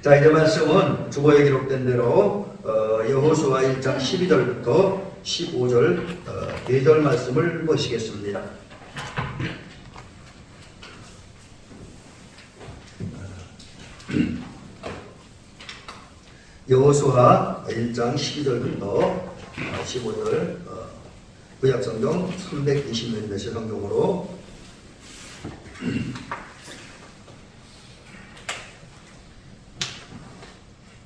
자, 이제 말씀은 주보에 기록된 대로 여호수아 1장 12절부터 15절 4절 말씀을 보시겠습니다. 여호수아 1장 12절부터 15절 구약성경 320몇 성경으로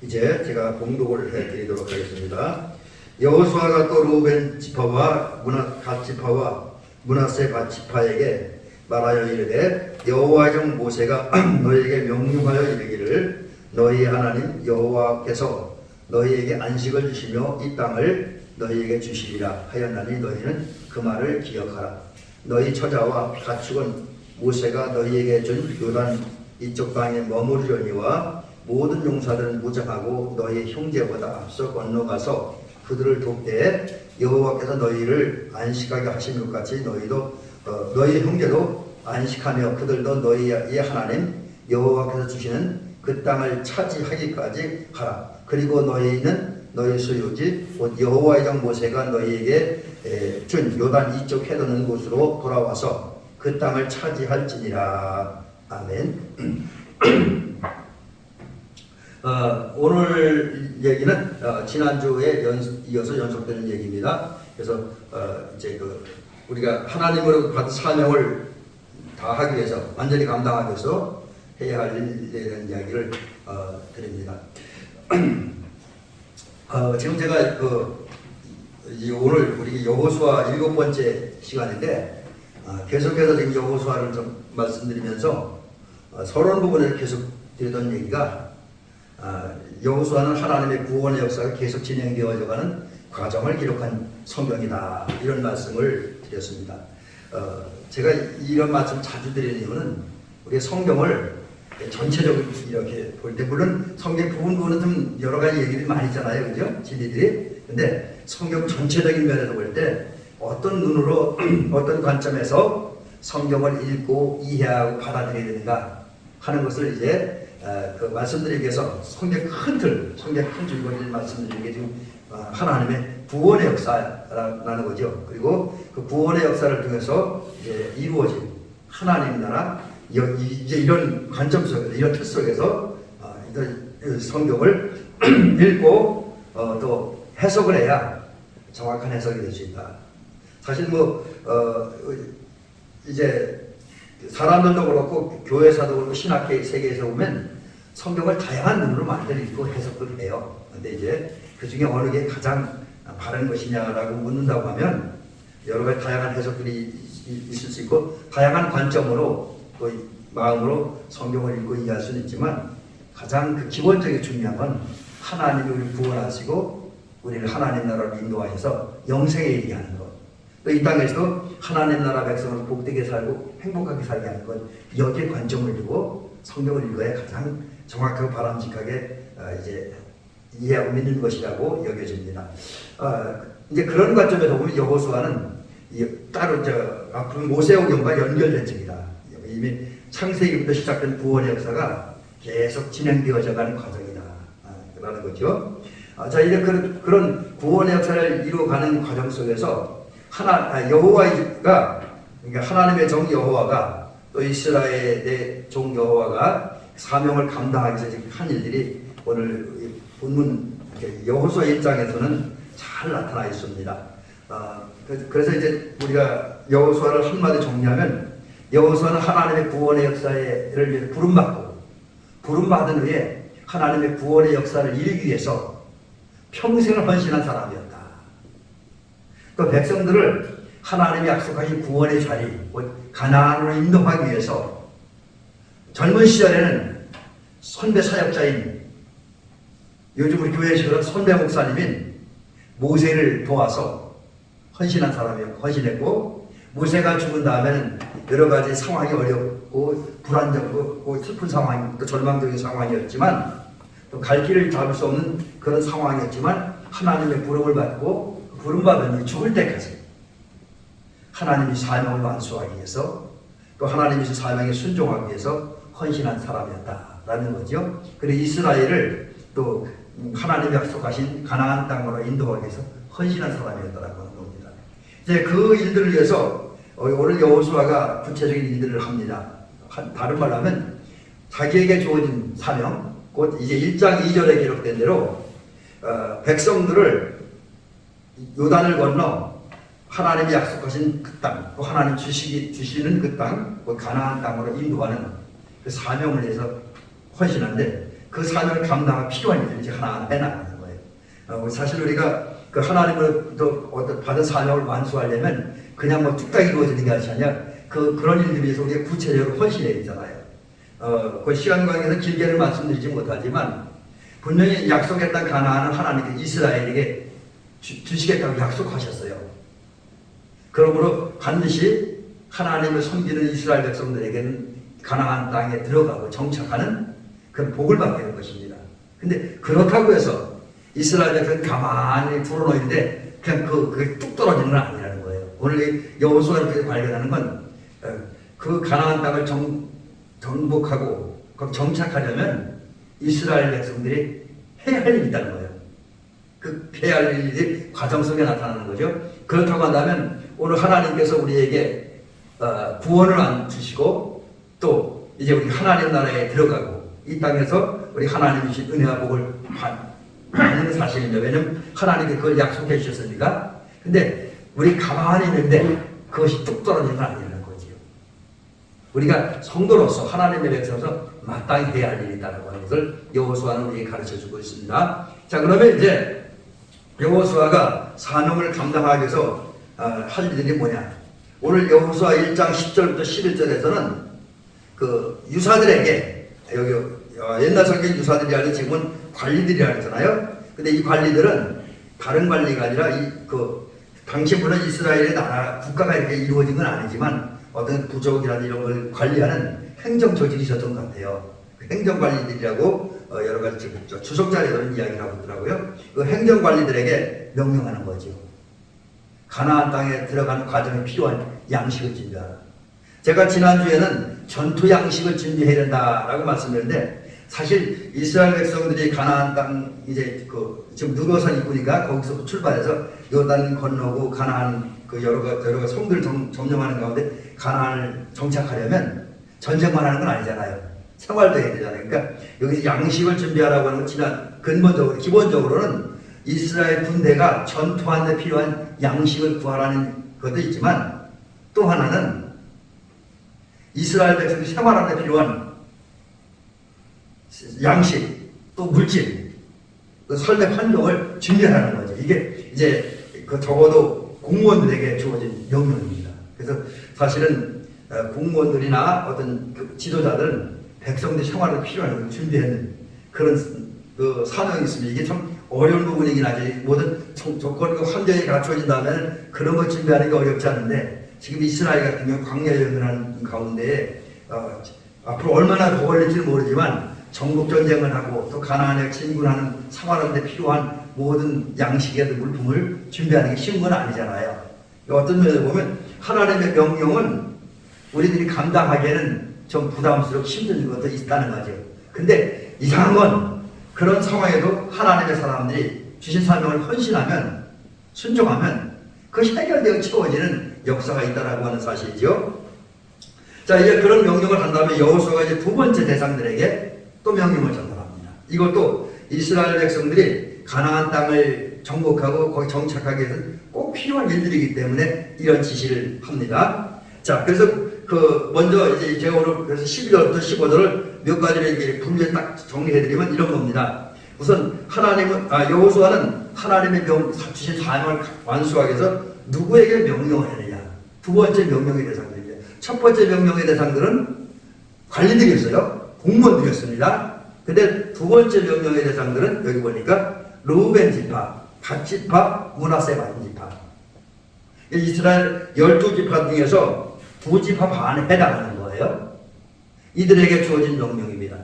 이제 제가 봉독을 해드리도록 하겠습니다. 여호수아가 또 루벤 지파와 갓 지파와 므낫세 갓 지파에게 말하여 이르되 여호와의 종 모세가 너희에게 명령하여 이르기를 너희 하나님 여호와께서 너희에게 안식을 주시며 이 땅을 너희에게 주시리라 하였나니 너희는 그 말을 기억하라. 너희 처자와 가축은 모세가 너희에게 준 요단 이쪽 땅에 머무르려니와 모든 용사들은 무장하고 너희 형제보다 앞서 건너가서 그들을 돕되 여호와께서 너희를 안식하게 하신 것 같이 너희도 너희 형제도 안식하며 그들도 너희의 하나님 여호와께서 주시는 그 땅을 차지하기까지 하라. 그리고 너희는 너희 소유지 곧 여호와의 종 모세가 너희에게 준 요단 이쪽 해돋는 곳으로 돌아와서 그 땅을 차지할지니라. 아멘. 오늘 얘기는 지난주에 이어서 연속되는 얘기입니다. 그래서 이제 우리가 하나님으로 받은 사명을 다하기 위해서 완전히 감당하기 위해서 해야 할 일에 대한 이야기를 드립니다. 지금 제가 오늘 우리 여호수아 7번째 시간인데 계속해서 지금 여호수아를 좀 말씀드리면서 서론 부분을 계속 드리던 얘기가 여호수아는 하나님의 구원의 역사가 계속 진행되어져가는 과정을 기록한 성경이다, 이런 말씀을 드렸습니다. 제가 이런 말씀 자주 드리는 이유는 우리 성경을 전체적으로 이렇게 볼 때, 물론 성경 부분은 좀 여러 가지 얘기들이 많이 있잖아요, 그죠? 진리들이. 근데 성경 전체적인 면에서 볼 때 어떤 눈으로 어떤 관점에서 성경을 읽고 이해하고 받아들여야 되는가 하는 것을 이제 말씀드리기 위해서 성경 큰 줄거리를 말씀드리는 게 지금 하나님의 구원의 역사라는 거죠. 그리고 그 구원의 역사를 통해서 이제 이루어진 하나님 나라, 이제 이런 관점 속에서, 이런 틀 속에서 성경을 읽고 또 해석을 해야 정확한 해석이 될 수 있다. 사실 이제 사람들도 그렇고 교회사도 그렇고 신학계 세계에서 보면 성경을 다양한 눈으로 만들어 읽고 해석을 해요. 근데 이제 그 중에 어느 게 가장 바른 것이냐라고 묻는다고 하면 여러 가지 다양한 해석들이 있을 수 있고 다양한 관점으로 또 마음으로 성경을 읽고 이해할 수는 있지만 가장 그 기본적인 중요한 건 하나님이 우리를 구원하시고 우리를 하나님 나라로 인도하셔서 영생에 이르게 하는 것. 또 이 땅에서도 하나님 나라 백성으로 복되게 살고 행복하게 살게 하는 것, 여기에 관점을 두고 성경을 읽어야 가장 정확하고 바람직하게 이제 이해하고 믿는 것이라고 여겨집니다. 이제 그런 관점에서 보면 여호수아는 따로 앞으로 모세오경과 연결된 책이다. 이미 창세기부터 시작된 구원의 역사가 계속 진행되어져 가는 과정이다, 라는 거죠. 자, 이제 그런 구원의 역사를 이루어가는 과정 속에서 여호와가, 그러니까 하나님의 종 여호와가 또 이스라엘의 종 여호와가 사명을 감당하기 위해서 한 일들이 오늘 본문 여호수아 1장에서는 잘 나타나 있습니다. 그래서 이제 우리가 여호수아를 한마디 정리하면 여호수아는 하나님의 구원의 역사를 위해 부름받은 후에 하나님의 구원의 역사를 이루기 위해서 평생을 헌신한 사람이었다. 또 백성들을 하나님이 약속하신 구원의 자리, 가나안으로 인도하기 위해서 젊은 시절에는 선배 사역자인, 요즘 우리 교회에서 그런 선배 목사님인 모세를 도와서 헌신한 사람이었고, 헌신했고, 모세가 죽은 다음에는 여러 가지 상황이 어렵고 불안정하고 슬픈 상황, 또 절망적인 상황이었지만 또 갈 길을 잡을 수 없는 그런 상황이었지만 하나님의 부름을 받고 부름받으니 죽을 때까지 하나님이 사명을 완수하기 위해서 또 하나님이 사명에 순종하기 위해서 헌신한 사람이었다. 인도하라라는 거죠. 그리고 이스라엘을 또 하나님이 약속하신 가나안 땅으로 인도하기 위해서 헌신한 사람이었다라고 하는 겁니다. 이제 그 일들을 위해서 오늘 여호수아가 구체적인 일들을 합니다. 다른 말로 하면 자기에게 주어진 사명, 곧 이제 1장 2절에 기록된 대로 백성들을 요단을 건너 하나님이 약속하신 그 땅, 또 하나님 주시는 그 땅, 그 가나안 땅으로 인도하는 그 사명을 위해서 헌신한데 그 사명을 감당할 필요한 일들이 하나하나 해나가는 거예요. 사실 우리가 그 하나님으로부터 어떤 받은 사명을 완수하려면 그냥 뭐 뚝딱 이루어지는 게 아니라 그런 일들을 위해서 우리가 구체적으로 헌신해야 되잖아요. 그 시간 관계에서 길게는 말씀드리지 못하지만 분명히 약속했던 가나안은 하나님께 이스라엘에게 주시겠다고 약속하셨어요. 그러므로 반드시 하나님을 섬기는 이스라엘 백성들에게는 가나안 땅에 들어가고 정착하는 그런 복을 받게 될 것입니다. 근데 그렇다고 해서 이스라엘 백성은 가만히 불어넣는데 그냥 그게 뚝 떨어지는 건 아니라는 거예요. 오늘 여호수아를 발견하는 건 그 가나안 땅을 정복하고 정착하려면 이스라엘 백성들이 해야 할 일이 있다는 거예요. 그 해야 할 일이 과정 속에 나타나는 거죠. 그렇다고 한다면 오늘 하나님께서 우리에게 구원을 안 주시고 또 이제 우리 하나님 나라에 들어가고 이 땅에서 우리 하나님 주신 은혜와 복을 받는 사실입니다. 왜냐하면 하나님께 그걸 약속해 주셨으니까. 근데 우리 가만히 있는데 그것이 뚝 떨어지는 건 아니라는 거지요. 우리가 성도로서 하나님의 백성으로서 마땅히 해야 할 일이 있다는 것을 여호수아는 우리에게 가르쳐 주고 있습니다. 자, 그러면 이제 여호수아가 사명을 감당하기 위해서 할 일이 뭐냐? 오늘 여호수아 1장 10절부터 11절에서는 그 유사들에게 여기 옛날 성경 유사들이 아니라 지금은 관리들이라 했잖아요. 근데 이 관리들은 다른 관리가 아니라 당시 물론 이스라엘의 나라 국가가 이렇게 이루어진 건 아니지만 어떤 부족이라는 이런 걸 관리하는 행정 조직이 있었던 것 같아요. 그 행정 관리들이라고 여러 가지 주석자들은 이야기를 하고 있더라고요. 그 행정 관리들에게 명령하는 거죠. 가나안 땅에 들어가는 과정에 필요한 양식을 준비하라. 제가 지난주에는 전투 양식을 준비해야 된다라고 말씀드렸는데 사실 이스라엘 백성들이 가나안 땅 이제 지금 느고산 입구니까 거기서 출발해서 요단 건너고 가나안 여러 성들을 점령하는 가운데 가나안을 정착하려면 전쟁만 하는 건 아니잖아요. 생활도 해야 되잖아요. 그러니까 여기서 양식을 준비하라고 하는 건 기본적으로는 이스라엘 군대가 전투하는 데 필요한 양식을 구하라는 것도 있지만 또 하나는 이스라엘 백성이 생활하는 데 필요한 양식, 또 물질, 그 삶의 환경을 준비하라는 거죠. 이게 이제 적어도 공무원들에게 주어진 명령입니다. 그래서 사실은 공무원들이나 어떤 지도자들은 백성들 생활에 필요한 걸 준비하는 그런 사명이 있습니다. 이게 참 어려운 부분이긴 하지. 모든 조건과 환경이 갖춰진다면 그런 걸 준비하는 게 어렵지 않은데 지금 이스라엘 같은 경우 광야 여행을 하는 가운데 앞으로 얼마나 더 걸릴지는 모르지만 정복 전쟁을 하고 또 가나안에 진군하는 생활하는 데 필요한 모든 양식의 물품을 준비하는 게 쉬운 건 아니잖아요. 어떤 면에서 보면 하나님의 명령은 우리들이 감당하기에는 좀 부담스럽고 힘든 것도 있다는 거죠. 근데 이상한 건 그런 상황에도 하나님의 사람들이 주신 사명을 헌신하면 순종하면 그것이 해결되어 채워지는 역사가 있다라고 하는 사실이죠. 자, 이제 그런 명령을 한 다음에 여호수아가 이제 두 번째 대상들에게 또 명령을 전달합니다. 이것도 이스라엘 백성들이 가나안 땅을 정복하고 거기 정착하기 위해서는 꼭 필요한 일들이기 때문에 이런 지시를 합니다. 자, 그래서 먼저 이제 제가 오늘 그래서 12절부터 15절을 몇 가지를 이렇게 분류에 딱 정리해드리면 이런 겁니다. 우선 여호수아는 하나님의 주신 사명을 완수하기 위해서 누구에게 명령을 하느냐. 두 번째 명령의 대상들입니다. 첫 번째 명령의 대상들은 관리들이었어요. 공무원들이었습니다. 근데 두 번째 명령의 대상들은 여기 보니까 르우벤 지파, 갓 지파, 므낫세 반 지파. 이스라엘 12지파 중에서 2지파 반에 해당하는 거예요. 이들에게 주어진 명령입니다.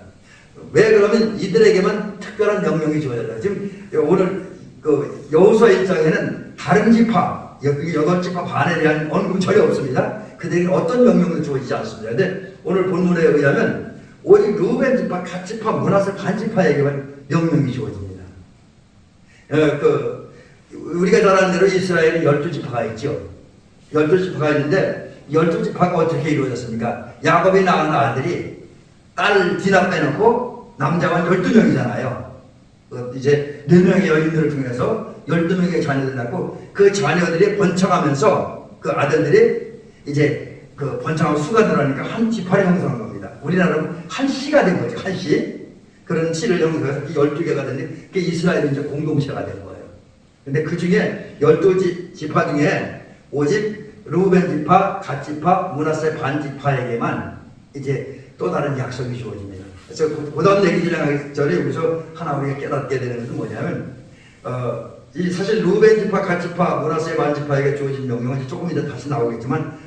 왜 그러면 이들에게만 특별한 명령이 주어져요? 지금 오늘 여호수아 1장에는 다른 지파, 8지파 반에 대한 언급은 전혀 없습니다. 그들에게 어떤 명령도 주어지지 않습니다. 근데 오늘 본문에 의하면 오직 루벤 지파, 갓 지파, 므낫세 반 지파에게만 명령이 주어집니다. 우리가 잘 아는 대로 이스라엘은 12지파가 있죠. 12지파가 있는데 12지파가 어떻게 이루어졌습니까? 야곱이 낳은 아들이 딸 디나 빼놓고 남자만 12명이잖아요. 이제 4명의 여인들을 통해서 12명의 자녀를 낳고 그 자녀들이 번창하면서 그 아들들이 이제 그 번창하고 수가 늘어나니까 한 지파를 형성한 겁니다. 우리나라는 한 씨가 된 거죠. 한 씨. 그런 씨를 형성해서 12개가 됐는데 그게 이스라엘은 이제 공동체가 된 거예요. 근데 그 중에 12지파 중에 오직 루벤 지파, 갓 지파, 므낫세 반 지파에게만 이제 또 다른 약속이 주어집니다. 그래서 고단 얘기 진행하기 전에 여기서 하나 우리가 깨닫게 되는 것은 뭐냐면 이 사실 루벤 지파, 갓 지파, 므낫세 반 지파에게 주어진 명령은 조금 이따 다시 나오겠지만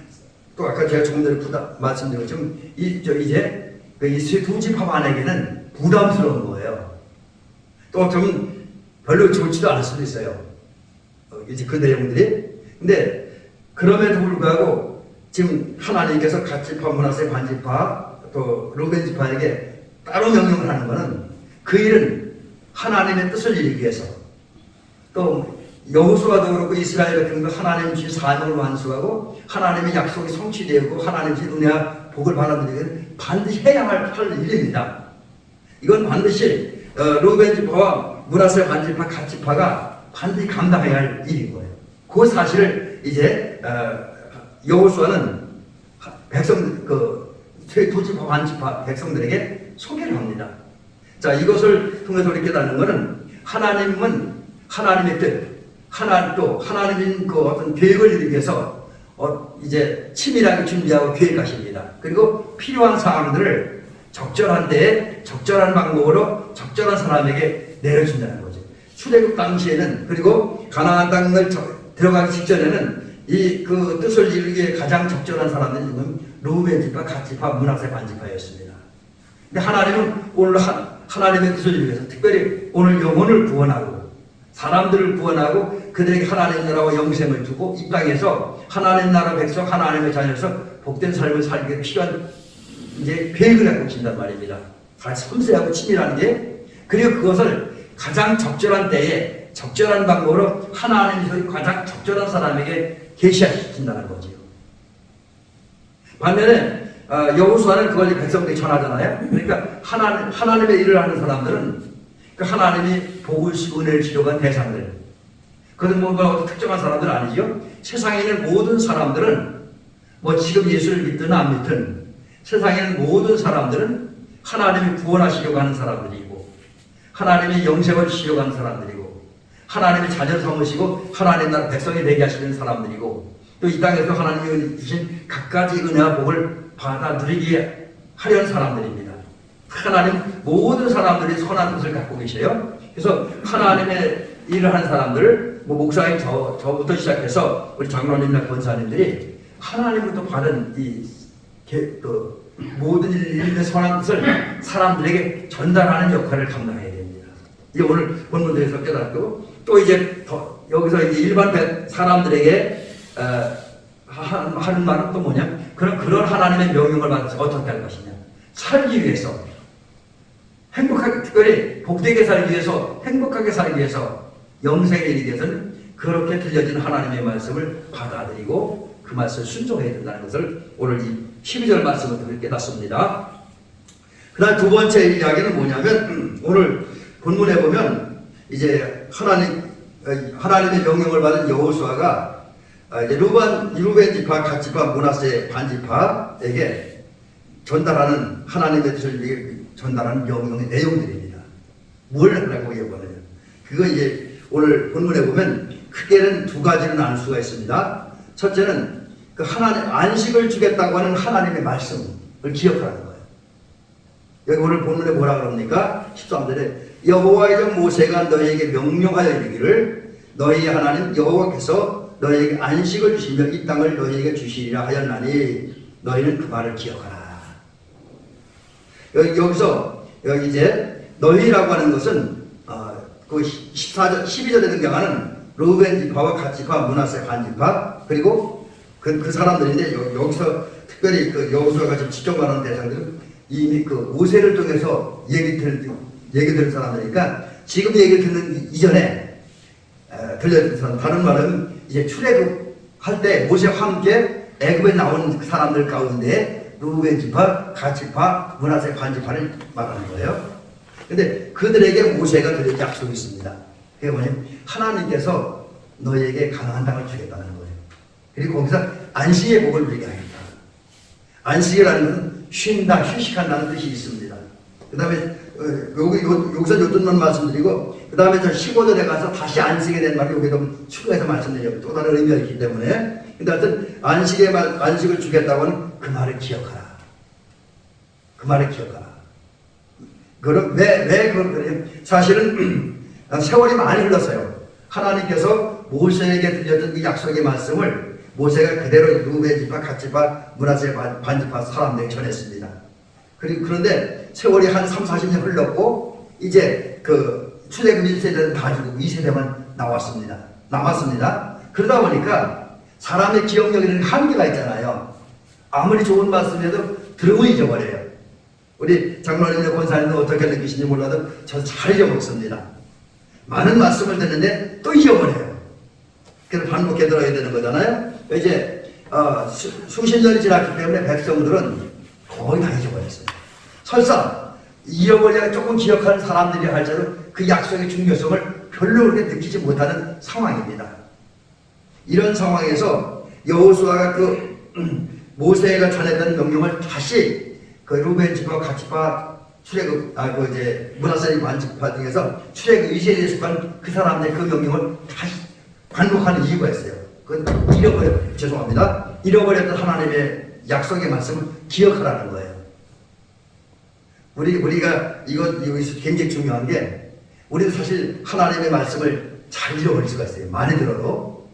또 아까 제가 조금 전에 말씀드린 것처럼 이제 이 두 지파 반에게는 부담스러운 거예요. 또 좀 별로 좋지도 않을 수도 있어요. 이제 그 내용들이. 근데 그럼에도 불구하고 지금 하나님께서 갓 지파, 므낫세 반 지파, 또 루벤 지파에게 따로 명령을 하는 것은 그 일은 하나님의 뜻을 이루기 위해서 또 여호수아도 그렇고 이스라엘 같은 경우도 하나님 주신 사명을 완수하고 하나님의 약속이 성취되고 하나님 주신 은혜와 복을 받아들이기 위해 반드시 해야 할 일입니다. 이건 반드시 루벤 지파와 므낫세 반 지파, 갓 지파가 반드시 감당해야 할 일인 거예요. 그 사실을 이제 여호수아는 백성 두 지파 반 지파 백성들에게 소개를 합니다. 자, 이것을 통해서 우리 깨닫는 것은 하나님은 하나님의 뜻, 하나님인 그 어떤 계획을 이루기 위해서 이제 치밀하게 준비하고 계획하십니다. 그리고 필요한 사항들을 적절한 때에 적절한 방법으로 적절한 사람에게 내려준다는 거죠. 출애굽 당시에는 그리고 가나안 땅을 들어가기 직전에는 이 그 뜻을 이루기에 가장 적절한 사람들이 지금 루벤 지파, 갓 지파, 므낫세 반 지파였습니다. 근데 하나님은 오늘 하나님의 뜻을 이루기 위해서 특별히 오늘 영혼을 구원하고 사람들을 구원하고 그들에게 하나님 나라와 영생을 주고 이 땅에서 하나님 나라 백성 하나님의 자녀로서 복된 삶을 살기 위해 필요한 이제 계획을 갖고 계신단 말입니다. 아주 섬세하고 치밀한 게 그리고 그것을 가장 적절한 때에 적절한 방법으로 하나님이 가장 적절한 사람에게 계시하신다는 거죠. 반면에 여호수아는 그걸 백성들이 전하잖아요. 그러니까 하나님의 일을 하는 사람들은 그 하나님이 복을 주고 은혜를 주려고 한 대상들. 그것은 뭔가 특정한 사람들 아니죠. 세상에 있는 모든 사람들은 뭐 지금 예수를 믿든 안 믿든 세상에 있는 모든 사람들은 하나님이 구원하시려고 하는 사람들이고 하나님이 영생을 주시려고 하는 사람들이고 하나님의 자녀를 삼으시고 하나님 나라 백성이 되게 하시는 사람들이고 또 이 땅에서 하나님이 주신 각가지 은혜와 복을 받아 누리게 하려는 사람들입니다. 하나님 모든 사람들이 선한 뜻을 갖고 계셔요. 그래서 하나님의 일을 하는 사람들, 뭐 목사님 저부터 시작해서 우리 장로님이나 권사님들이 하나님부터 받은 모든 일의 선한 뜻을 사람들에게 전달하는 역할을 감당해야 됩니다. 이게 오늘 본문에서 깨닫고 또 이제 여기서 이제 일반 사람들에게 하는 말은 또 뭐냐? 그런 하나님의 명령을 받아서 어떻게 할 것이냐? 살기 위해서 행복하게 특별히 복되게 살기 위해서 행복하게 살기 위해서 영생에 이르기 위해서는 그렇게 들려진 하나님의 말씀을 받아들이고 그 말씀을 순종해야 된다는 것을 오늘 이 12절 말씀을 통해 깨닫습니다. 그 다음 두 번째 이야기는 뭐냐면 오늘 본문에 보면 이제 하나님의 명령을 받은 여호수아가 이제 루벤 지파, 갓 지파, 므낫세 반 지파에게 전달하는 하나님의 뜻을 전달하는 명령의 내용들입니다. 뭘 하라고 얘기하느냐? 그거 이제 오늘 본문에 보면 크게는 두 가지로 나눌 수가 있습니다. 첫째는 그 하나님 안식을 주겠다고 하는 하나님의 말씀을 기억하라는 거예요. 여기 오늘 본문에 뭐라 그럽니까? 13절에 여호와의 종 모세가 너희에게 명령하여 이르기를 너희 하나님 여호와께서 너희에게 안식을 주시며 이 땅을 너희에게 주시리라 하였나니 너희는 그 말을 기억하라. 여기 이제 너희라고 하는 것은 그 12절에 등장하는 루벤 지파와 갓 지파, 므낫세 반 지파 그리고 그 사람들인데 여기서 특별히 그 여호수아가 지금 직접 말하는 대상들은 이미 그 모세를 통해서 얘기 들은 사람들이니까 지금 얘기를 듣는 이전에 들려준 사람, 다른 말은 이제 출애굽 할 때 모세와 함께 애굽에 나온 사람들 가운데 루벤 지파, 갓 지파, 므낫세 반 지파를 말하는 거예요. 근데 그들에게 모세가 드린 약속이 있습니다. 그게 뭐냐면 하나님께서 너에게 가나안 땅을 주겠다는 거예요. 그리고 거기서 안식의 복을 누리게 하겠다. 안식이라는 것은 쉰다, 휴식한다는 뜻이 있습니다. 그 다음에 여기서 요것만 말씀드리고 그 다음에 저 15절에 가서 다시 안식에 대한 말을 여기 좀 추가해서 말씀드려요. 또 다른 의미가 있기 때문에. 근데 하여튼 안식을 주겠다고는 그 말을 기억하라. 그 말을 기억하라. 그럼 왜 그러냐면 사실은 세월이 많이 흘렀어요. 하나님께서 모세에게 들려준 그 약속의 말씀을 모세가 그대로 루벤 지파, 갓 지파, 므낫세 반 지파 사람들에게 전했습니다. 그런데 세월이 한 3, 40년 흘렀고 이제 그 출애굽 1세대는 다 죽고 2세대만 남았습니다. 그러다 보니까 사람의 기억력에는 한계가 있잖아요. 아무리 좋은 말씀해도 들으면 잊어버려요. 우리 장로님과 권사님은 어떻게 느끼시는지 몰라도 저 잘 잊어먹습니다. 많은 말씀을 듣는데 또 잊어버려요. 그래서 반복해 들어야 되는 거잖아요. 이제 수십 년이 지났기 때문에 백성들은 거의 다 잊어버렸어요. 설사 잃어버려야 조금 기억하는 사람들이 할지라도 그 약속의 중요성을 별로 그렇게 느끼지 못하는 상황입니다. 이런 상황에서 여호수아가 그 모세가 전했던 명령을 다시 그 루벤 지파, 갓 지파, 출애굽 므낫세 반 지파 중에서 출애굽 2세대에 속한 그 사람들의 그 명령을 다시 반복하는 이유가 있어요. 그건 잃어버렸던 하나님의 약속의 말씀을 기억하라는 거예요. 우리가 여기서 굉장히 중요한 게 우리도 사실 하나님의 말씀을 잘 잃어버릴 수가 있어요. 많이 들어도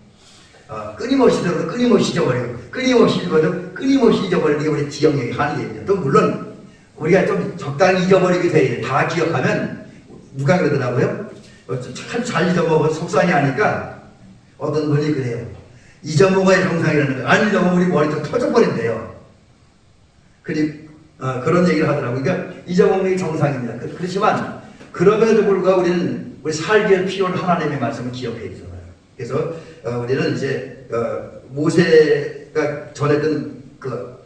끊임없이 들어도 끊임없이 잊어버리고 끊임없이 읽어도 끊임없이 잊어버리는 게 우리 기억력의 한계입니다. 또 물론 우리가 좀 적당히 잊어버리게 돼. 다 기억하면 누가 그러더라고요. 참 잘 잊어먹어 속상해 하니까 어떤 분이 그래요. 잊어먹어야 정상이라는 거예요. 안 잊어먹으면 우리 머리가 터져버린대요. 그런 얘기를 하더라고요. 그러니까 잊어먹는 게 정상입니다. 그렇지만 그럼에도 불구하고 우리 살기 위해 필요한 하나님의 말씀을 기억해야 되잖아요. 그래서 우리는 이제 모세가 전했던 그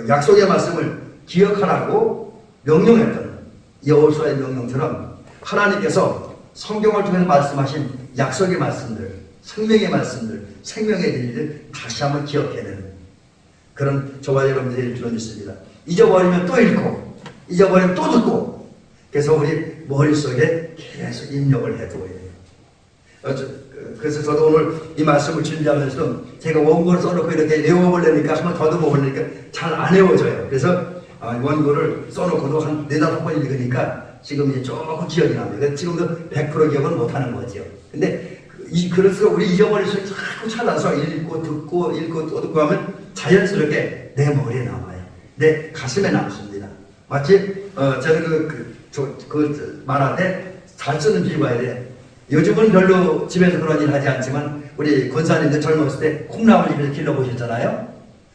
약속의 말씀을 기억하라고 명령했던 여호수아의 명령처럼 하나님께서 성경을 통해서 말씀하신 약속의 말씀들, 생명의 말씀들, 생명의 진리를 다시 한번 기억해야 되는 그런 저와 여러분들의 필요는 있습니다. 잊어버리면 또 읽고 잊어버리면 또 듣고 그래서 우리 머릿속에 계속 입력을 해두어야 돼요. 그래서 저도 오늘 이 말씀을 준비하면서 제가 원고를 써놓고 이렇게 외워보려니까 한번 더듬어 보려니까 잘 안 외워져요. 그래서 원고를 써놓고도 한 4-5번 읽으니까 지금 이제 조금 기억이 납니다. 지금도 100% 기억은 못하는 거죠. 근데 그래서 우리 잊어버릴 수 자꾸 찾아서 읽고 듣고 또 듣고 하면 자연스럽게 내 머리에 남아요. 내 가슴에 남습니다. 마치 저는 말할 때 잘 쓰는 비유가 돼. 요즘은 별로 집에서 그런 일 하지 않지만 우리 권사님들 젊었을 때 콩나물 집에서 길러보셨잖아요.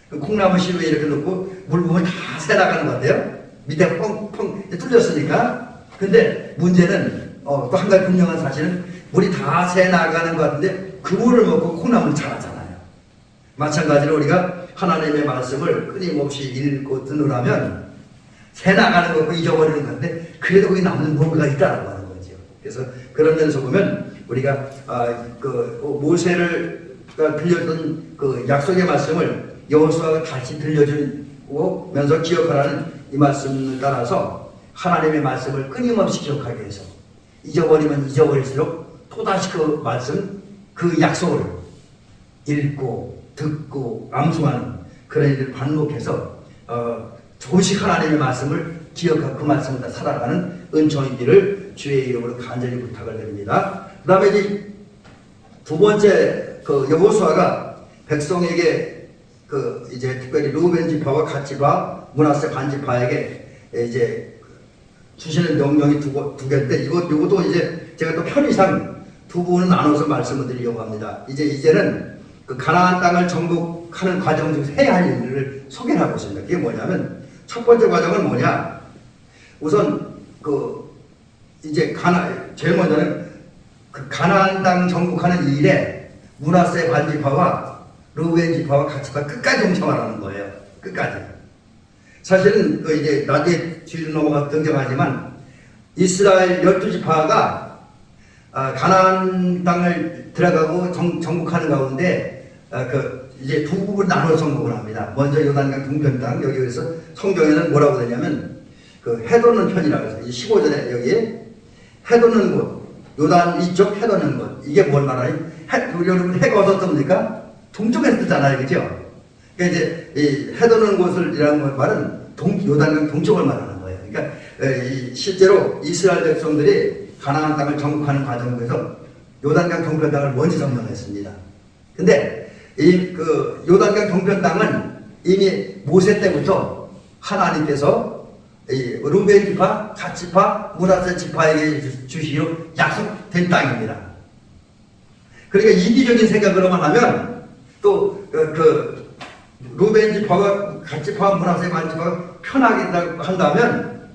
그 콩나물 시루에 이렇게 넣고 물 부으면 다 새나가는 것 같아요. 밑에 펑펑 뚫렸으니까. 근데 문제는 또 한 가지 분명한 사실은 물이 다 새나가는 것 같은데 그 물을 먹고 콩나물이 자라잖아요. 마찬가지로 우리가 하나님의 말씀을 끊임없이 읽고 듣느라면 새나가는 것고 잊어버리는 건데 그래도 거기 남는 뭔가가 있다라고 하는 거죠. 그래서 그런 면에서 보면 우리가 모세가 들려준 그 약속의 말씀을 여호수아가 다시 들려주면서 기억하라는 이 말씀을 따라서 하나님의 말씀을 끊임없이 기억하기 위해서 잊어버리면 잊어버릴수록 또다시 그 말씀, 그 약속을 읽고 듣고 암송하는 그런 일을 반복해서 조금씩 하나님의 말씀을 기억하고 그 말씀을 다 살아가는 은총이기를 주의 이름으로 간절히 부탁을 드립니다. 그 다음에 이제 두 번째 여호수아가 백성에게 이제 특별히 루벤 지파와 갓 지파, 므낫세 반 지파에게 이제 주시는 명령이 두 개인데 이것도 이제 제가 또 편의상 두 부분은 나눠서 말씀을 드리려고 합니다. 이제는 그 가나안 땅을 정복하는 과정 중에서 해야 할 일을 소개를 하고 있습니다. 그게 뭐냐면 첫 번째 과정은 뭐냐? 우선 이제 제일 먼저는 그 가나안 땅 정복하는 이 일에 므낫세 반지파와 르우벤 지파와 같이 끝까지 동참하라는 거예요. 끝까지. 사실은 이제 나중에 뒤로 넘어가 등장하지만 이스라엘 12지파가 가나안 땅을 들어가고 정복하는 가운데 이제 두 부분 나눠 정복을 합니다. 먼저 요단강 동편 땅, 여기에서 성경에는 뭐라고 되냐면 해돋는 편이라고 해서 15절에 여기에 해돋는 곳, 요단 이쪽 해돋는 곳, 이게 뭘 말하니? 여러분 해가 어디서 뜹니까? 동쪽에서 뜨잖아요, 그죠? 그러니까 이제 이 해돋는 곳을이라는 말은 요단강 동쪽을 말하는 거예요. 그러니까 실제로 이스라엘 백성들이 가나안 땅을 정복하는 과정에서 요단강 동편 땅을 먼저 점령했습니다. 근데 요단강 동편 땅은 이미 모세 때부터 하나님께서 르우벤 지파, 갓 지파, 므낫세 지파에게 주시기로 약속된 땅입니다. 그러니까 이기적인 생각으로만 하면 또 르우벤 지파와 갓 지파와 므낫세 반 지파가 편하게 한다면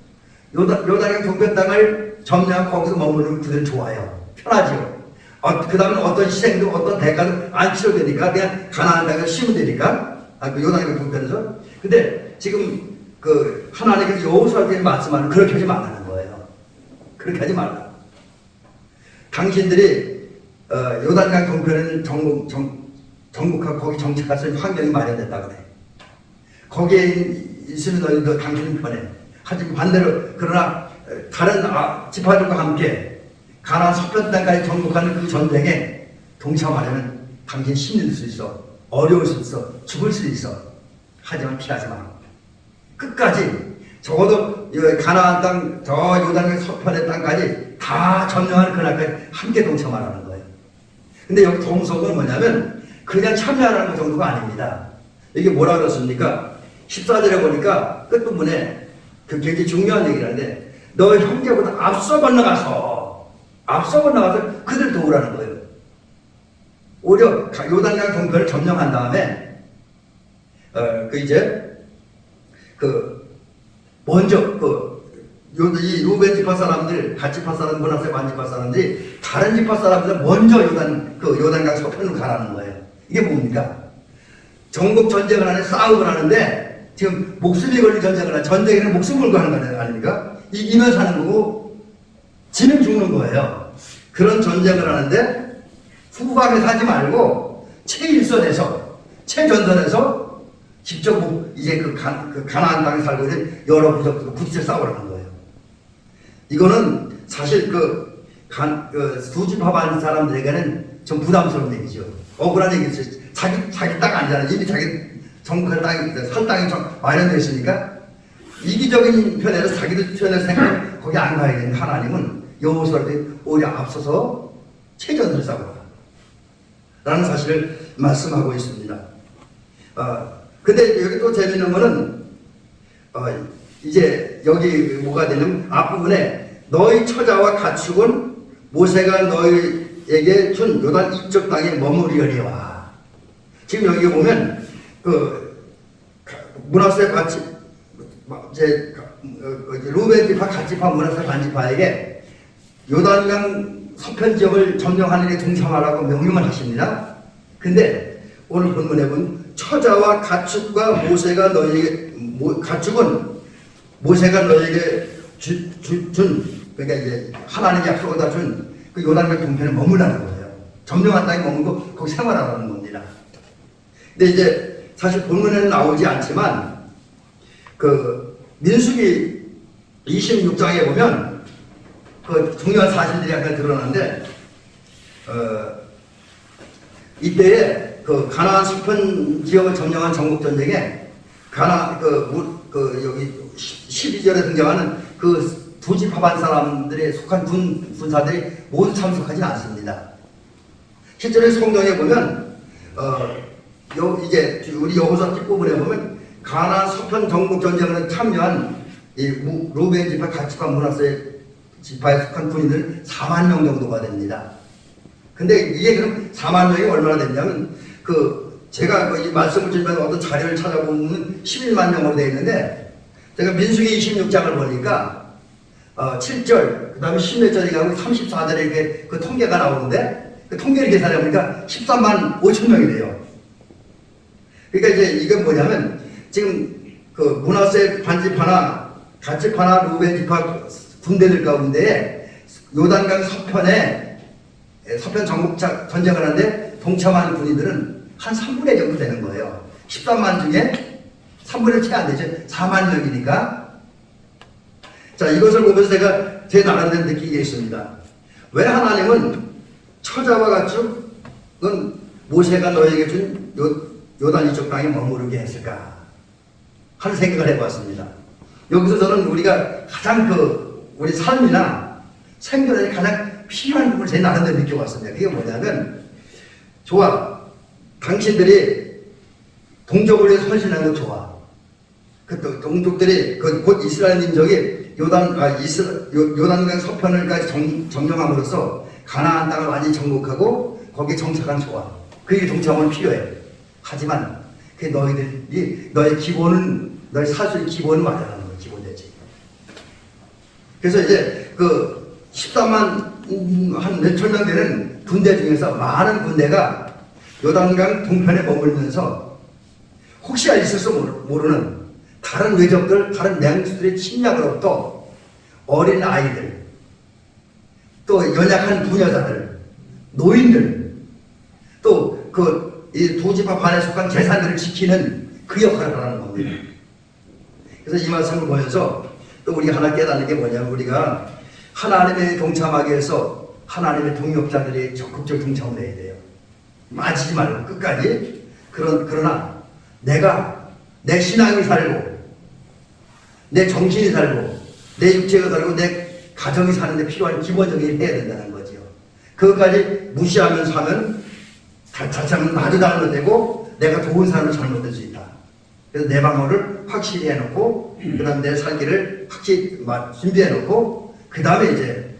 요단강 동편 땅을 점령하고 거기서 머무르는 그들 좋아요. 편하지요. 그 다음에 어떤 희생도 어떤 대가도 안 치러되니까 그냥 가나안 땅을 심으면 되니까 요단강 동편에서. 근데 지금 하나님께서 여호수아에게 말씀하는 그렇게 하지 말라는 거예요. 그렇게 하지 말라. 당신들이 요단강 동편에는 정복하고 거기 정착할 수 있는 환경이 마련됐다 그래. 거기에 있으면 너희도 당신은 편해. 하지만 반대로 그러나 다른 지파들과 함께 가나안 서편 땅까지 정복하는 그 전쟁에 동참하려면 당신 힘들 수 있어. 어려울 수 있어. 죽을 수 있어. 하지만 피하지 마. 끝까지 적어도 가나안 땅, 저 요단강 서편의 땅까지 다 점령하는 그날까지 함께 동참하라는 거예요. 근데 여기 동성은 뭐냐면 그냥 참여하라는 정도가 아닙니다. 이게 뭐라 그랬습니까? 14절에 보니까 끝부분에 굉장히 중요한 얘기를 하는데 너 형제보다 앞서 건너가서 그들 도우라는 거예요. 오히려 요단강 동편을 점령한 다음에 먼저 이 르우벤 지파 사람들, 갓 지파 사람, 므낫세 반 지파 사람들이 다른 지파 사람들 먼저 요단강 서편으로 가라는 거예요. 이게 뭡니까? 정복 전쟁을 하는데 싸움을 하는데 지금 목숨이 걸린 전쟁에는 목숨 걸고 하는 거 아닙니까? 이기면 사는 거고 지면 죽는 거예요. 그런 전쟁을 하는데 후방에서 하지 말고 최일선에서 최전선에서 직접 이제 가나안 땅에 살고 있는 여러 부족들과 부딪혀 싸우라는 거예요. 이거는 사실 두 지파 반 사람들에게는 좀 부담스러운 얘기죠. 억울한 얘기죠. 자기 땅 아니잖아요. 이미 자기 정복할 땅이, 살 땅이 마련되어 있으니까 이기적인 편에서 자기들 편에서 생각하면 거기 안 가야 되는 하나님은 여호수아한테 오히려 앞서서 최전선을 싸우라 라는 사실을 말씀하고 있습니다. 근데 여기 또 재밌는 거는 이제 여기 뭐가 되냐면 앞부분에 너희 처자와 가축은 모세가 너희에게 준 요단 이쪽 땅에 머무리려니와. 지금 여기 보면 므낫세 르우벤 지파, 갓 지파, 므낫세 반 지파에게 요단강 서편 지역을 점령하는 데 동참하라고 명령을 하십니다. 근데 오늘 본문에 보면 처자와 가축과 모세가 너희에게 가축은 모세가 너희에게 준 그러니까 이제 하나님 약속을 준 그 요단강 동편에 머물라는 거예요. 점령한 땅에 머물고 거기 생활하라는 겁니다. 근데 이제 사실 본문에는 나오지 않지만 민수기 26장에 보면 중요한 사실들이 약간 드러나는데 이때에 가나안 서편 지역을 점령한 정복 전쟁에 여기 12절에 등장하는 두 지파 반 사람들에 속한 군사들이 모두 참석하지 않습니다. 실제로 성경에 보면 이제 우리 여호수아 뒷부분에 보면 가나안 서편 정복 전쟁에 참여한 르우벤 지파, 갓 지파, 므낫세 지파에 속한 군인들 4만 명 정도가 됩니다. 근데 이게 그럼 4만 명이 얼마나 됐냐면 제가 이 말씀을 드리면서 어떤 자료를 찾아보면 11만 명으로 되어 있는데 제가 민수기 26장을 보니까 7절, 그 다음에 10몇 절이 가고 34절에 이렇게 그 통계가 나오는데, 그 통계를 계산해보니까 13만 5천 명이 돼요. 그러니까 이제 이건 뭐냐면, 지금 그 므낫세 반지파나 갓지파나 루벤 지파 군대들 가운데 요단강 서편 정복 전쟁을 하는데 동참한 군인들은 한 3분의 1 정도 되는 거예요. 13만 중에 3분의 1 채 안 되죠. 4만 명이니까. 자, 이것을 보면서 제가 제 나름대로 느끼게 있습니다. 왜 하나님은 처자와 가축은 모세가 너에게 준 요단 이쪽 땅에 머무르게 했을까 하는 생각을 해봤습니다. 여기서 저는 우리가 가장 우리 삶이나 생존에 가장 필요한 부분을 제 나름대로 느껴봤습니다. 그게 뭐냐면, 좋아. 당신들이 동족을 위해 헌신한 거 좋아. 그 동족들이 곧 이스라엘 민족이 요단강 서편을까지 점령함으로써 가나안 땅을 완전히 정복하고 거기에 정착한 좋아. 그게 동참은 필요해. 하지만 그 너희들이 너희 기본은 너희 사수의 기본은 맞아라는 거 기본되지. 그래서 이제 그 13만 한 몇천 명 되는 군대 중에서 많은 군대가 요단강 동편에 머물면서 혹시나 있을 수 모르는 다른 외적들, 다른 맹수들의 침략으로부터 어린 아이들, 또 연약한 부녀자들, 노인들, 또 이 두 지파 반에 속한 재산들을 지키는 그 역할을 하는 겁니다. 그래서 이 말씀을 보면서 또 우리가 하나 깨닫는 게 뭐냐면, 우리가 하나님의 동참하기 위해서 하나님의 동역자들이 적극적으로 동참을 해야 돼요. 빠지지 말고 끝까지. 그러나 내가 내 신앙이 살고 내 정신이 살고 내 육체가 살고 내 가정이 사는데 필요한 기본적인 일을 해야 된다는 거죠. 그것까지 무시하면서 하면 자칫하면 나도 잘못되고 내가 도운 사람을 잘못될 수 있다. 그래서 내 방어를 확실히 해놓고 그 다음에 내 살기를 확실히 준비해놓고 그 다음에 이제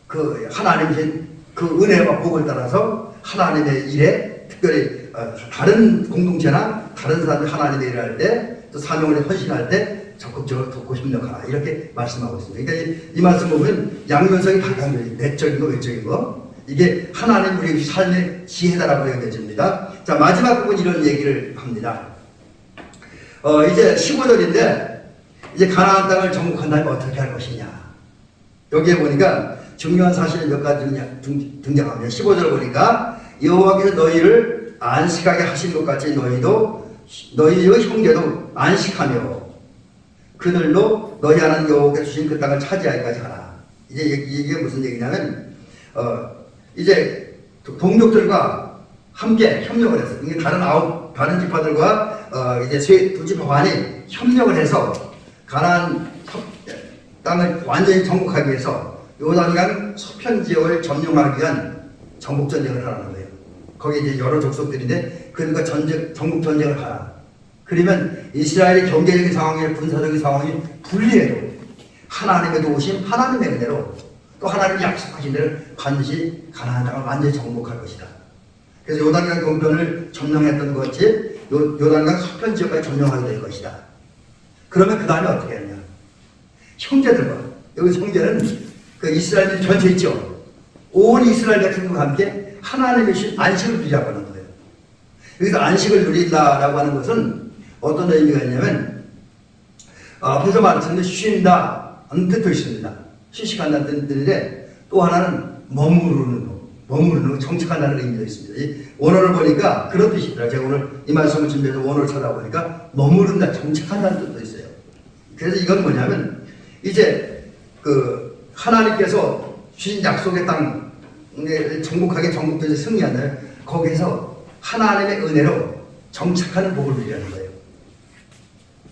그 하나님의 그 은혜와 복을 따라서 하나님의 일에 특별히 다른 공동체나 다른 사람들 하나님의 일을 할 때 또 사명을 헌신할 때 적극적으로 돕고 협력하라 이렇게 말씀하고 있습니다. 그러니까 이 말씀 보면 양면성이 다강조해요. 내적인 거 외적인 거 이게 하나님 우리 삶의 지혜다라고 여겨집니다. 자, 마지막 부분 이런 얘기를 합니다. 이제 15절인데 이제 가나안 땅을 정복한다면 어떻게 할 것이냐. 여기에 보니까 중요한 사실이 몇 가지 등장합니다. 15절 보니까 여호와께서 너희를 안식하게 하신 것 같이 너희의 형제도 안식하며 그들도 너희 하나님 여호와께서 주신 그 땅을 차지하기까지 하라. 이제 이게 무슨 얘기냐면 이제 동족들과 함께 협력을 해서 이게 다른 지파들과 이제 두 지파 반이 협력을 해서 가나안 땅을 완전히 정복하기 위해서 요단강 서편 지역을 점령하기 위한 정복 전쟁을 하라는 거예요. 거기 이제 여러 족속들인데 그러니까 정복 전쟁을 하라. 그러면 이스라엘의 경제적인 상황이 군사적인 상황이 불리해도 하나님의 도우심, 하나님의 은혜로 또 하나님이 약속하신 대로 반드시 가나안 땅을 완전히 정복할 것이다. 그래서 요단강 동편을 점령했던 것이 요단강 서편 지역까지 점령하게 될 것이다. 그러면 그 다음에 어떻게 하느냐? 형제들과 여기 형제는 그 이스라엘 전체 있죠. 온 이스라엘 백성과 함께 하나님의 신 안식을 누리자고 하는 거예요. 여기서 안식을 누린다라고 하는 것은 어떤 의미가 있냐면 앞에서 말했는데 쉰다 는 뜻도 있습니다. 휴식한다는 뜻인데 또 하나는 머무르는 거, 정착한다는 의미도 있습니다. 이 원어를 보니까 그런 뜻이 있더라고요. 제가 오늘 이 말씀을 준비해서 원어를 찾아보니까 머무른다, 정착한다는 뜻도 있어요. 그래서 이건 뭐냐면 이제 그 하나님께서 주신 약속의 땅에 정복되어 승리하는 거기에서 하나님의 은혜로 정착하는 복을 누리라는 거예요.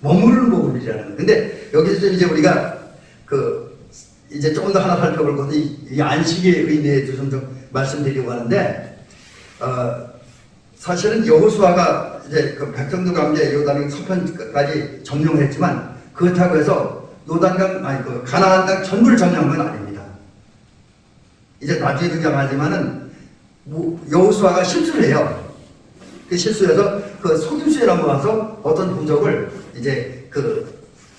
머무르는 복을 누리라는 거예요. 근데 여기서 좀 이제 우리가 이제 조금 더 하나 살펴볼 것은 이 안식의 의미에 좀 더 말씀드리려고 하는데, 사실은 여호수아가 이제 그 백성들과 함께 요단강 서편까지 점령을 했지만 그렇다고 해서 가나안 땅 전부를 점령한 건 아닙니다. 이제 나중에 등장하지만은 여호수아가 실수를 해요. 그 실수해서 그 속임수에 넘어가서 어떤 부족을 이제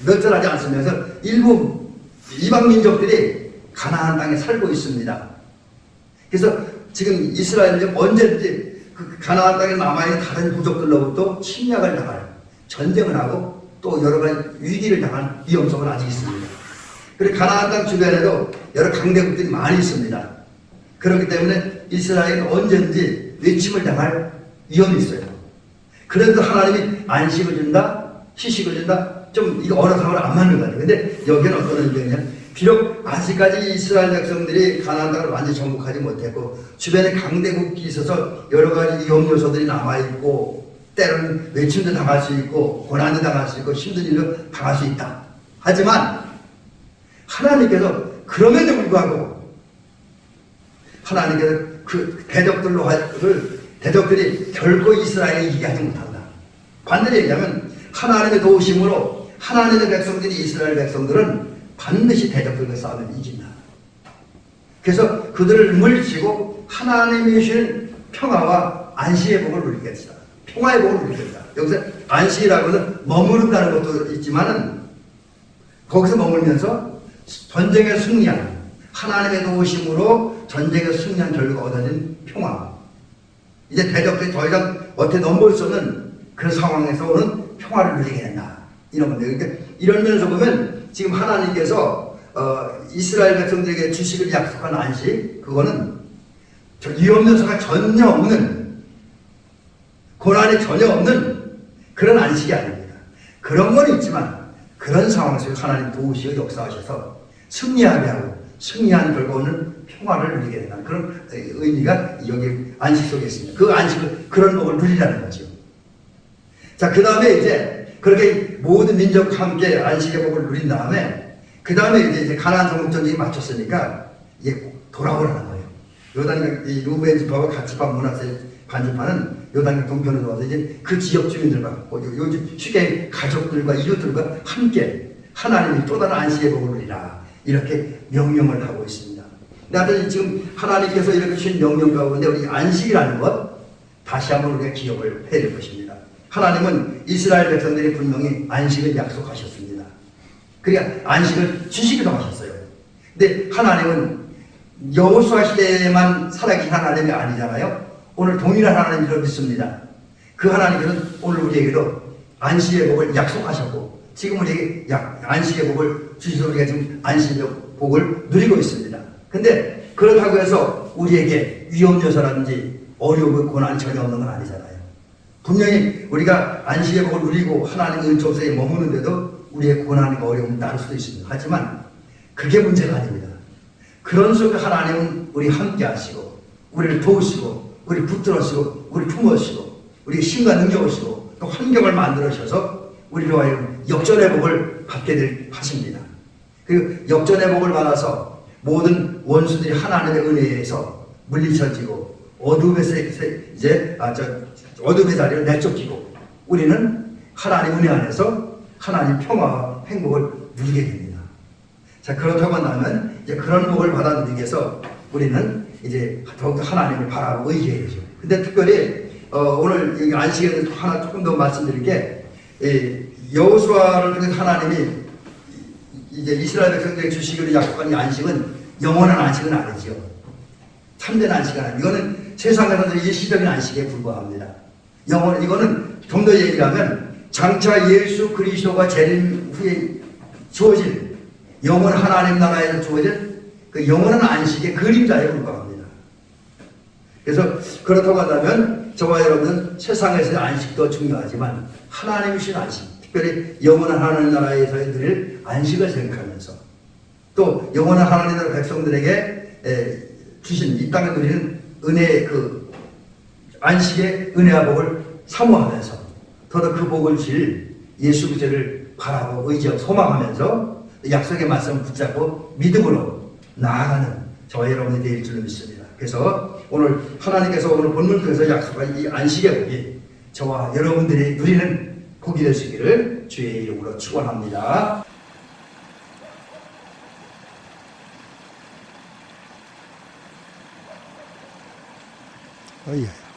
멸절하지 않으면서 일부 이방 민족들이 가나안 땅에 살고 있습니다. 그래서 지금 이스라엘은 언제든지 그 가나안 땅에 남아있는 다른 부족들로부터 침략을 당할, 전쟁을 하고 또 여러 가지 위기를 당할 위험성은 아직 있습니다. 그리고 가나안 땅 주변에도 여러 강대국들이 많이 있습니다. 그렇기 때문에 이스라엘은 언제든지 외침을 당할 위험이 있어요. 그래도 하나님이 안식을 준다, 휴식을 준다, 좀 이거 언어상으로 안 맞는 것 같아요. 근데 여기는 어떤 의미냐면, 비록 아직까지 이스라엘 백성들이 가나안 땅을 완전히 정복하지 못했고 주변에 강대국이 있어서 여러 가지 위험 요소들이 남아있고 때로는 외침도 당할 수 있고 고난도 당할 수 있고 힘든 일도 당할 수 있다. 하지만 하나님께서 그럼에도 불구하고 하나님께서 그 대적들이 결코 이스라엘을 이기게 하지 못한다. 반대로 얘기하면 하나님의 도우심으로 하나님의 백성들이 이스라엘 백성들은 반드시 대적들과 싸우면 이긴다. 그래서 그들을 물리치고 하나님이 주신 평화와 안식의 복을 누리겠다. 평화의 복을 누리겠다. 여기서 안식이라고는 머무른다는 것도 있지만은 거기서 머물면서 전쟁에 승리한 하나님의 도우심으로 전쟁에 승리한 결과가 얻어진 평화. 이제 대적들이 더 이상 어떻게 넘볼 수 없는 그런 상황에서 오는 평화를 누리게 된다. 이런 건데, 그러니까 이런 면에서 보면 지금 하나님께서 이스라엘 백성들에게 주식을 약속한 안식, 그거는 위험 요소가 전혀 없는, 고난이 전혀 없는 그런 안식이 아닙니다. 그런 건 있지만 그런 상황에서 하나님 도우시어 역사하셔서 승리하게 하고 승리한 결과 오는 평화를 누리게 된다는 그런 의미가 여기 안식 속에 있습니다. 그 안식을, 그런 복을 누리라는 거죠. 자, 그 다음에 이제 그렇게 모든 민족과 함께 안식의 복을 누린 다음에 그 다음에 이제 가나안 정복 전쟁이 마쳤으니까 이게 돌아오라는 거예요. 요단강 이 루벤 지파와 갓 지파 문하세 반지파는 요단강 동편으로 와서 이제 그 지역 주민들과 요즘 쉽게 가족들과 이웃들과 함께 하나님이 또 다른 안식의 복을 누리라, 이렇게 명령을 하고 있습니다. 근데 지금 하나님께서 이렇게 주신 명령 가운데 우리 안식이라는 것 다시 한번 우리가 기억을 해야 될 것입니다. 하나님은 이스라엘 백성들이 분명히 안식을 약속하셨습니다. 그러니까 안식을 주시기도 하셨어요. 근데 하나님은 여호수아 시대에만 살아계신 하나님이 아니잖아요. 오늘 동일한 하나님을 믿습니다. 그 하나님께서는 오늘 우리에게도 안식의 복을 약속하셨고 지금 우리에게 안식의 복을 주시서 우리가 지금 안식의 복을 누리고 있습니다. 근데 그렇다고 해서 우리에게 위험 요소라든지 어려움, 고난이 전혀 없는 건 아니잖아요. 분명히 우리가 안식의 복을 누리고 하나님의 은총 속에 머무는데도 우리의 고난과 어려움은 따를 수도 있습니다. 하지만 그게 문제가 아닙니다. 그런 속에 하나님은 우리 함께 하시고 우리를 도우시고 우리를 붙들으시고 우리를 품으시고 우리의 힘과 능력을 주시고 또 환경을 만들어 주셔서 우리로 하여금 역전의 복을 받게 하십니다. 그 역전의 복을 받아서 모든 원수들이 하나님의 은혜에 의해서 물리쳐지고 어둠에서 이제 어둠의 자리를 내쫓기고 우리는 하나님 은혜 안에서 하나님 평화와 행복을 누리게 됩니다. 자, 그렇다고 한다면 이제 그런 복을 받아 누리기 위해서 우리는 이제 더욱더 하나님을 바라보고 의지해야죠. 근데 특별히 오늘 이 안식에 대해서 하나 조금 더 말씀드릴 게, 여호수아를 통해서 하나님이 이제 이스라엘 백성들에게 주시기로 약속한 이 안식은 영원한 안식은 아니죠. 참된 안식은 아니죠. 이거는 세상에서 일시적인 안식에 불과합니다. 이거는 좀 더 얘기하면 장차 예수 그리스도가 재림 후에 주어질 영원한 하나님 나라에서 주어질 그 영원한 안식의 그림자에 불과합니다. 그래서 그렇다고 한다면 저와 여러분은 세상에서의 안식도 중요하지만 하나님이 주신 안식, 특별히 영원한 하나님 나라에서 누릴 안식을 생각하면서 또 영원한 하나님 나라 백성들에게 주신 이 땅에 누리는 은혜의 그 안식의 은혜와 복을 사모하면서 더더 그 복을 줄 예수 그리스도를 바라고 의지하고 소망하면서 약속의 말씀을 붙잡고 믿음으로 나아가는 저와 여러분이 되릴 줄로 믿습니다. 그래서 오늘 하나님께서 오늘 본문을 통해서 약속한 이 안식의 복이 저와 여러분들이 누리는 복이 될 수 있기를 주의 이름으로 축원합니다. 예.